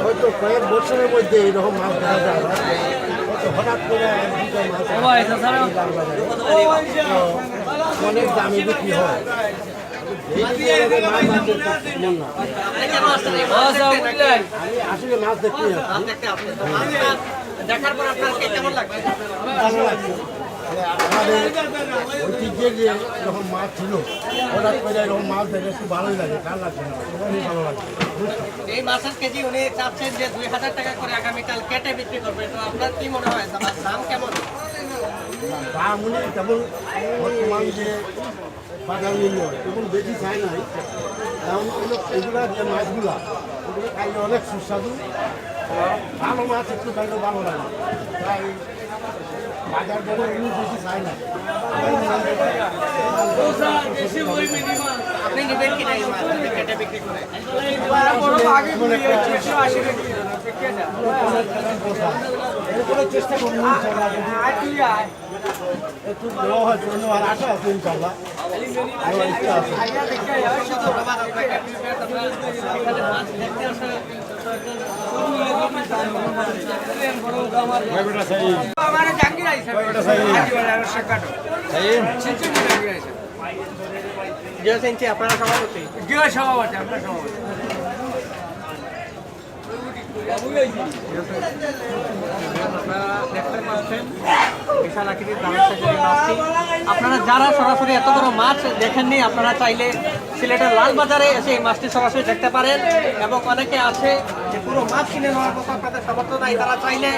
হয়তো কয়েক বছরের মধ্যে এইরকম মাছ দেখা যায় না। হয়তো হঠাৎ করে এক দুটো মাছ তো অনেক দামে বিক্রি হয়। আমি আসলে মাছ দেখতে দেখার পর আপনার কেমন লাগবে? ভালো লাগছে। আমাদের ঐতিহ্যের যে যখন মাছ ছিল হঠাৎ করে এরকম মাছ দেখে একটু ভালোই লাগে, কার লাগছে না, খুবই ভালো লাগে। এই মাছের কেজি উনি চাচ্ছেন যে 2000 টাকা করে আগামীকাল কেটে বিক্রি করবে, তো আপনার কি মনে হয় দাম কেমন? দাম উনি তেমন বর্তমান যে বাজার মূল্য তেমন বেশি চাই নাই, কারণ এগুলা যে মাছগুলা এগুলো খাইলে অনেক সুস্বাদু, ভালো মাছ একটু খাইলে ভালো লাগে, তাই বাজার দরে এগুলো বেশি চাই না। আপনি নেবেন কিনা এই মাছ কেটে বিক্রি করে? এরপরে চেষ্টা করবো একটু দেওয়া হয় জন্য আর আশা আছে ইনশাল্লাহ, আমার ইচ্ছা আছে। ধন্যবাদ আপনাকে। এখানে মাছ দেখতে আসা আপনারা সভাপতি আপনারা দেখতে পাচ্ছেন বিশাল আকৃতির দামের সাথে মাছটি। আপনারা যারা সরাসরি এত বড় মাছ দেখেননি, আপনারা চাইলে সিলেটের লালবাজারে এসে এই মাছটি সরাসরি দেখতে পারেন। এবং অনেকে আছে যে পুরো মাছ কিনে নেওয়ার মতো আপনাদের সামর্থ্য নাই, তারা চাইলে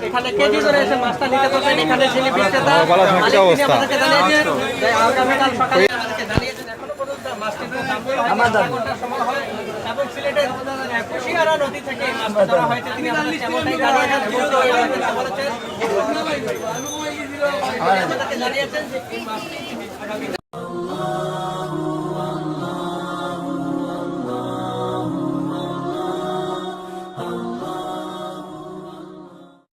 এখানে কেজি ধরে এসে মাছটা নিতে পারবেন। এখানে যিনি বিক্রেতা মালিক তিনি আপনাদেরকে জানিয়েছেন যে আগামীকাল সকালে আমাদেরকে জানিয়েছেন এখনো পর্যন্ত মাছটির দাম আধা ঘন্টার সময় হয়। এবং সিলেটের কুশিয়ারা নদী থেকে এই মাছটা ধরা হয়েছে, তিনি আমাদেরকে এমনটাই জানিয়েছেন। বলেছেন আমাদেরকে জানিয়েছেন যে এই মাছটি